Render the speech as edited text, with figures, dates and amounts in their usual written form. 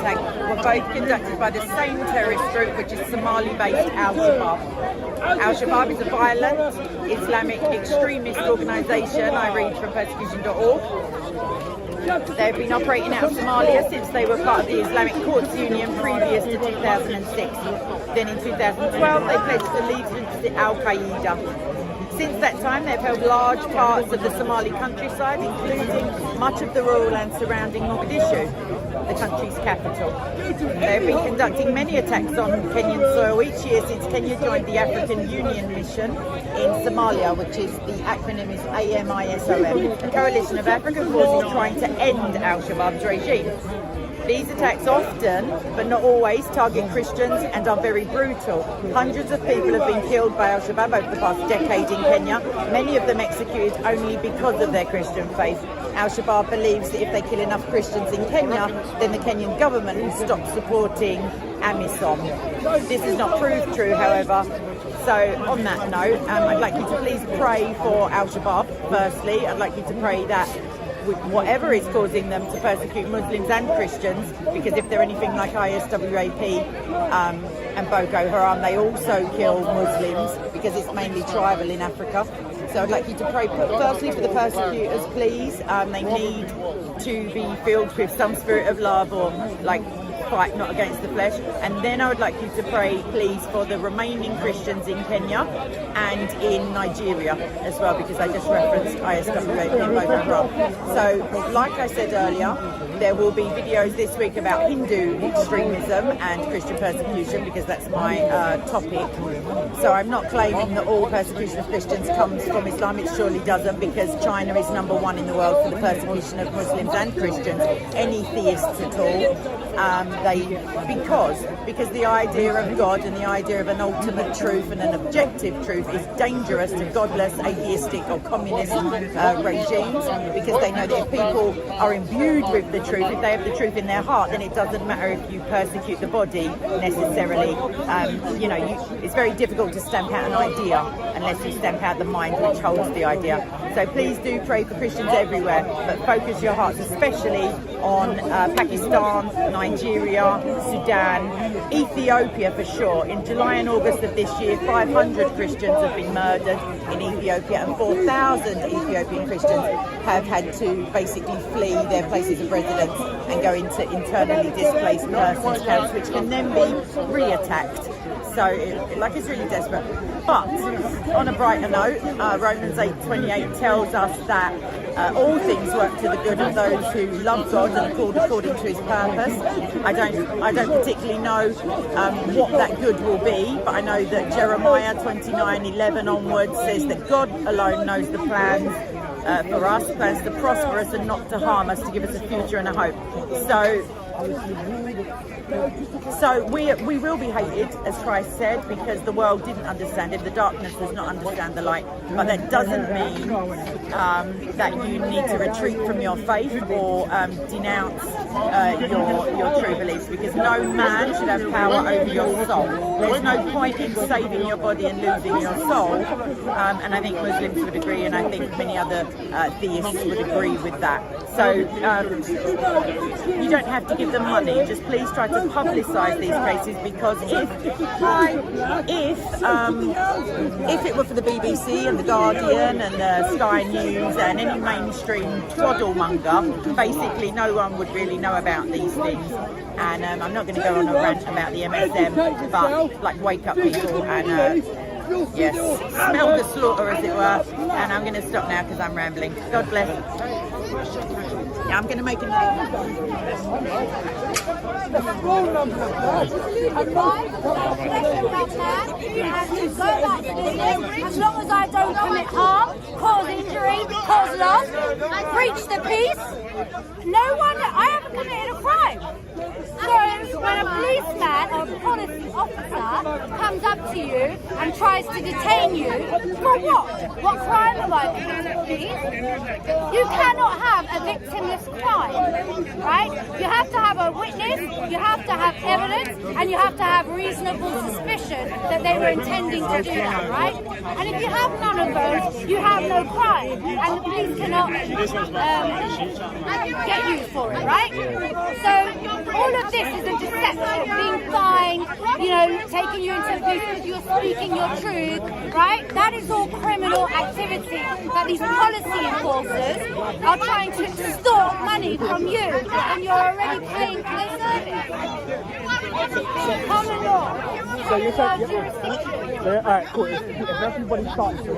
attack were both conducted by the same terrorist group, which is Somali-based Al-Shabaab. Al-Shabaab is a violent Islamic extremist organisation, I read from persecution.org. They've been operating out of Somalia since they were part of the Islamic Courts Union previous to 2006. Then in 2012 they pledged allegiance to Al-Qaeda. Since that time, they've held large parts of the Somali countryside, including much of the rural and surrounding Mogadishu, the country's capital. They've been conducting many attacks on Kenyan soil each year since Kenya joined the African Union Mission in Somalia, which is the acronym is AMISOM, a coalition of African forces trying to end Al-Shabaab's regime. These attacks often, but not always, target Christians and are very brutal. Hundreds of people have been killed by Al-Shabaab over the past decade in Kenya, many of them executed only because of their Christian faith. Al-Shabaab believes that if they kill enough Christians in Kenya, then the Kenyan government will stop supporting AMISOM. This is not proved true, however. So on that note, I'd like you to please pray for Al-Shabaab, firstly. I'd like you to pray that whatever is causing them to persecute Muslims and Christians, because if they're anything like ISWAP and Boko Haram, they also kill Muslims because it's mainly tribal in Africa. So I'd like you to pray firstly for the persecutors, please. They need to be filled with some spirit of love, or like fight not against the flesh. And then I would like you to pray, please, for the remaining Christians in Kenya and in Nigeria as well, because I just referenced ISWAP and Boko Haram. So, like I said earlier, there will be videos this week about Hindu extremism and Christian persecution, because that's my topic. So I'm not claiming that all persecution of Christians comes from Islam. It surely doesn't, because China is #1 in the world for the persecution of Muslims and Christians, any theists at all. Because the idea of God and the idea of an ultimate truth and an objective truth is dangerous to godless, atheistic or communist regimes, because they know that if people are imbued with the truth, if they have the truth in their heart, then it doesn't matter if you persecute the body necessarily. It's very difficult to stamp out an idea unless you stamp out the mind which holds the idea. So please do pray for Christians everywhere, but focus your hearts especially on Pakistan, Nigeria, Sudan, Ethiopia for sure. In July and August of this year, 500 Christians have been murdered in Ethiopia, and 4,000 Ethiopian Christians have had to basically flee their places of residence and go into internally displaced persons camps, which can then be re-attacked. So it's really desperate. But on a brighter note, Romans 8:28 tells us that all things work to the good of those who love God and are called according to his purpose. I don't particularly know what that good will be, but I know that Jeremiah 29:11 onwards says that God alone knows the plans for us, plans to prosper us and not to harm us, to give us a future and a hope. So we will be hated, as Christ said, because the world didn't understand it. The darkness does not understand the light. But that doesn't mean that you need to retreat from your faith or denounce your true beliefs, because no man should have power over your soul. There's no point in saving your body and losing your soul. And I think Muslims would agree, and I think many other theists would agree with that. So you don't have to give them money. Just please try to publicise these cases, because if it were for the BBC and the Guardian and the Sky News and any mainstream twaddlemonger, basically no one would really know about these things. And I'm not going to go on a rant about the MSM, but wake up people and yes, smell the slaughter, as it were. And I'm going to stop now because I'm rambling. God bless. Yeah, I'm going to make a note. As long as I don't commit harm, cause injury, cause loss, preach the peace, I haven't committed a crime. So when a policeman or a police officer comes up to you and tries to detain you, for what? What crime am I committing, please? You cannot have a victimless crime, right? You have to have a witness, you have to have evidence, and you have to have reasonable suspicion that they were intending to do that, right? And if you have none of those, you have no crime, and the police cannot get you for it, right? So all of this is a deception, being fined, you know, taking you into abuse because you're speaking your truth, right? That is all criminal activity that these policy enforcers are trying to extort money from you, and you're already paying for their service. Common law. So you're saying, all right, cool. If everybody starts to...